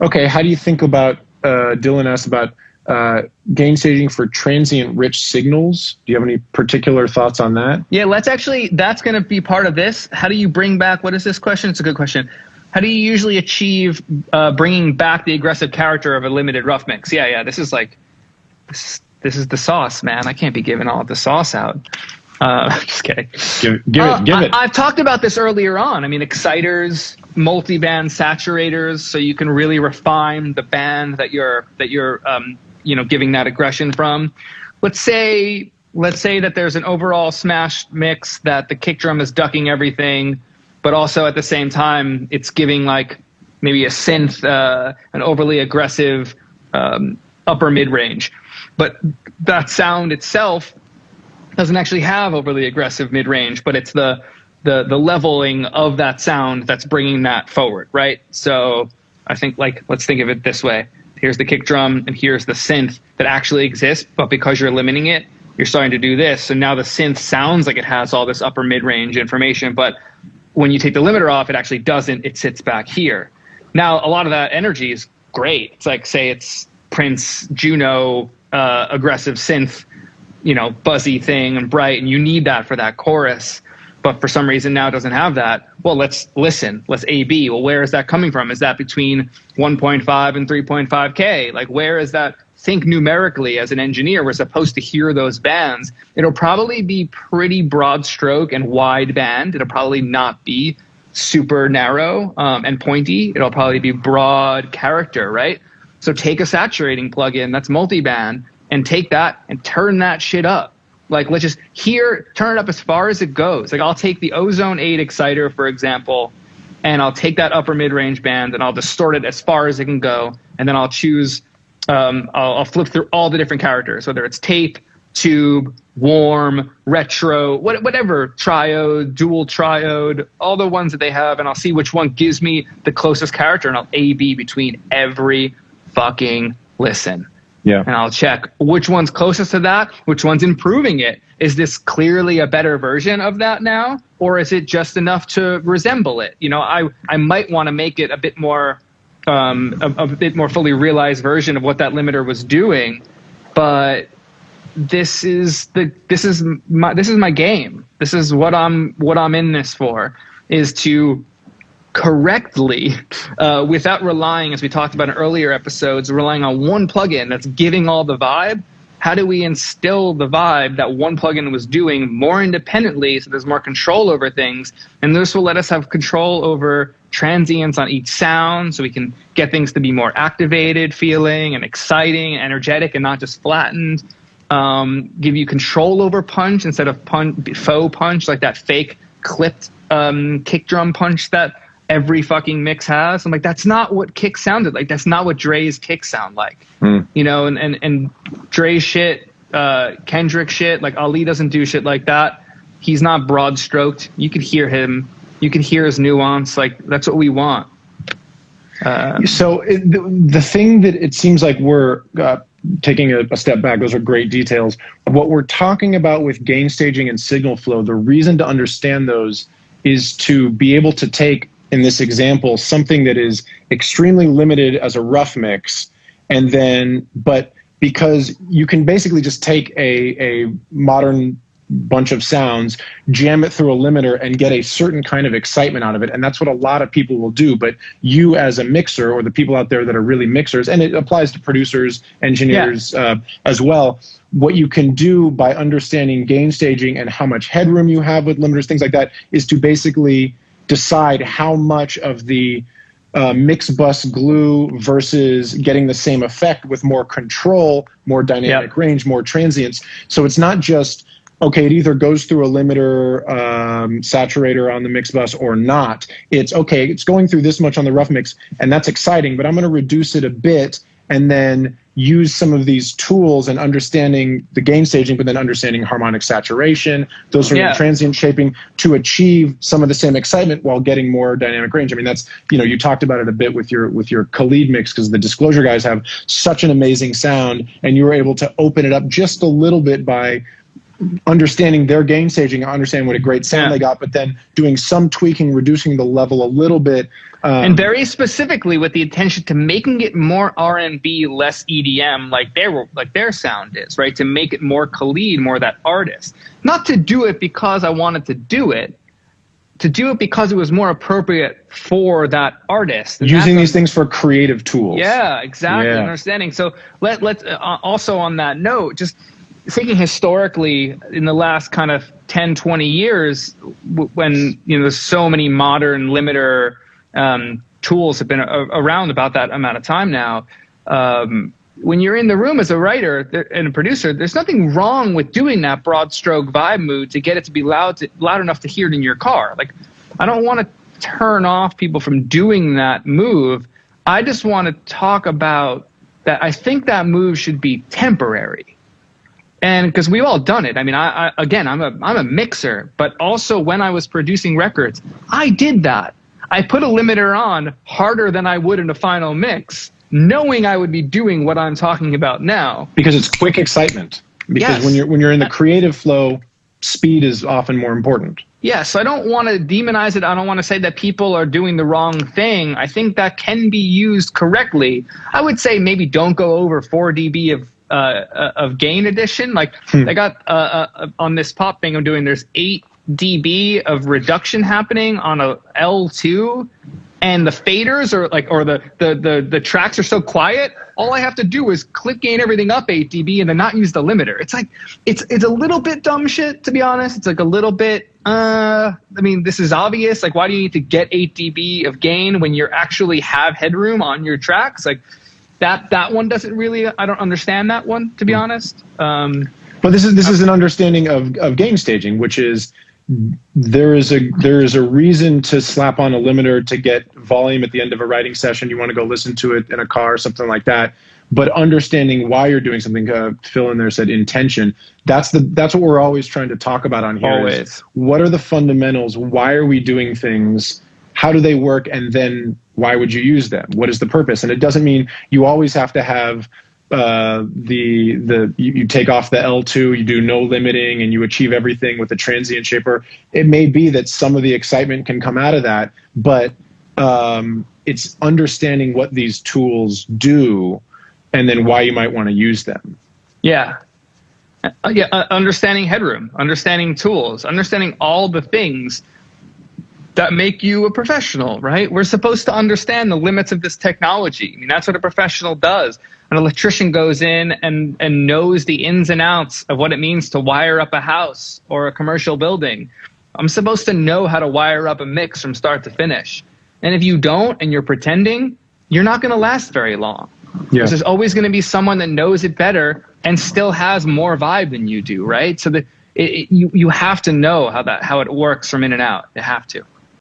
Okay, how do you think about, Dylan asked about gain staging for transient rich signals? Do you have any particular thoughts on that? Yeah, that's going to be part of this. How do you bring back, what is this question? It's a good question. How do you usually achieve bringing back the aggressive character of a limited rough mix? Yeah, this is the sauce, man. I can't be giving all of the sauce out. Just kidding. Give it. I've talked about this earlier on. I mean, exciters, multi-band saturators, so you can really refine the band that you're giving that aggression from. Let's say that there's an overall smashed mix that the kick drum is ducking everything, but also at the same time it's giving like maybe a synth, an overly aggressive upper mid range, but that sound itself doesn't actually have overly aggressive mid range, but it's the leveling of that sound that's bringing that forward, right? So I think let's think of it this way. Here's the kick drum and here's the synth that actually exists, but because you're limiting it, you're starting to do this. So now the synth sounds like it has all this upper mid-range information, but when you take the limiter off, it actually doesn't. It sits back here. Now, a lot of that energy is great. It's like, say it's Prince, Juno, aggressive synth, buzzy thing and bright, and you need that for that chorus. But for some reason now it doesn't have that. Well, let's listen. Let's A/B. Well, where is that coming from? Is that between 1.5 and 3.5K? Like, where is that? Think numerically as an engineer. We're supposed to hear those bands. It'll probably be pretty broad stroke and wide band. It'll probably not be super narrow and pointy. It'll probably be broad character, right? So take a saturating plugin that's multi-band and take that and turn that shit up. Like, let's just turn it up as far as it goes. Like, I'll take the Ozone 8 exciter, for example, and I'll take that upper mid-range band and I'll distort it as far as it can go. And then I'll choose, I'll flip through all the different characters, whether it's tape, tube, warm, retro, whatever, triode, dual triode, all the ones that they have. And I'll see which one gives me the closest character, and I'll A/B between every fucking listen. Yeah. And I'll check which one's closest to that, which one's improving it. Is this clearly a better version of that now? Or is it just enough to resemble it? I might want to make it a bit more, a bit more fully realized version of what that limiter was doing. But this is my game. This is what I'm in this for, is to correctly, without relying, as we talked about in earlier episodes, relying on one plugin that's giving all the vibe. How do we instill the vibe that one plugin was doing more independently, so there's more control over things? And this will let us have control over transients on each sound, so we can get things to be more activated feeling and exciting and energetic and not just flattened. Give you control over punch instead of faux punch, like that fake clipped kick drum punch that every fucking mix has. I'm like, that's not what kick sounded like. That's not what Dre's kick sound like. And Dre's shit, Kendrick shit, like Ali doesn't do shit like that. He's not broad stroked. You could hear him. You can hear his nuance. Like, that's what we want. So the thing that it seems like we're taking a step back, those are great details. What we're talking about with gain staging and signal flow, the reason to understand those is to be able to take, in this example, something that is extremely limited as a rough mix, and then, but because you can basically just take a modern bunch of sounds, jam it through a limiter, and get a certain kind of excitement out of it. And that's what a lot of people will do. But you as a mixer, or the people out there that are really mixers, and it applies to producers, engineers as well, what you can do by understanding gain staging and how much headroom you have with limiters, things like that, is to basically decide how much of the mix bus glue versus getting the same effect with more control, more dynamic range, more transients. So it's not just, okay, it either goes through a limiter saturator on the mix bus or not. It's, okay, it's going through this much on the rough mix, and that's exciting, but I'm going to reduce it a bit and then use some of these tools and understanding the gain staging, but then understanding harmonic saturation, those sort of transient shaping, to achieve some of the same excitement while getting more dynamic range. I mean, that's, you talked about it a bit with your Khalid mix, because the Disclosure guys have such an amazing sound, and you were able to open it up just a little bit by understanding their gain staging, understanding what a great sound they got, but then doing some tweaking, reducing the level a little bit. And very specifically with the intention to making it more R&B, less EDM, like their sound is, right? To make it more Khalid, more that artist. Not to do it because I wanted to do it, to do it because it was more appropriate for that artist. And using these things for creative tools. Yeah, exactly. Yeah. Understanding. So let's also on that note, just thinking historically in the last kind of 10, 20 years, when there's so many modern limiter tools have been around about that amount of time now. When you're in the room as a writer and a producer, there's nothing wrong with doing that broad stroke vibe mood to get it to be loud enough to hear it in your car. Like, I don't want to turn off people from doing that move. I just want to talk about that. I think that move should be temporary. And because we've all done it. I mean, I'm a mixer, but also when I was producing records, I did that. I put a limiter on harder than I would in a final mix, knowing I would be doing what I'm talking about now. Because it's quick excitement. Because when you're in the creative flow, speed is often more important. Yes, I don't want to demonize it. I don't want to say that people are doing the wrong thing. I think that can be used correctly. I would say maybe don't go over 4 dB of gain addition. Like I got on this pop thing I'm doing, there's 8 dB of reduction happening on a L2, and the faders are like, or the tracks are so quiet, all I have to do is clip gain everything up 8 dB and then not use the limiter. It's like, it's a little bit dumb shit, to be honest. It's like a little bit, I mean, this is obvious. Like, why do you need to get 8 dB of gain when you actually have headroom on your tracks? Like that one doesn't really, I don't understand that one, to be honest. But this is an understanding of gain staging, which is, there is a reason to slap on a limiter to get volume at the end of a writing session. You want to go listen to it in a car or something like that. But understanding why you're doing something, Phil in there said intention. That's what we're always trying to talk about on here. Always. What are the fundamentals? Why are we doing things? How do they work? And then why would you use them? What is the purpose? And it doesn't mean you always have to have you take off the L2, you do no limiting, and you achieve everything with the transient shaper. It may be that some of the excitement can come out of that, but it's understanding what these tools do and then why you might want to use them. Yeah. Understanding headroom, understanding tools, understanding all the things that make you a professional, right? We're supposed to understand the limits of this technology. I mean, that's what a professional does. An electrician goes in and knows the ins and outs of what it means to wire up a house or a commercial building. I'm supposed to know how to wire up a mix from start to finish. And if you don't and you're pretending, you're not going to last very long. Yeah. There's always going to be someone that knows it better and still has more vibe than you do, right? So that you have to know how it works from in and out. You have to.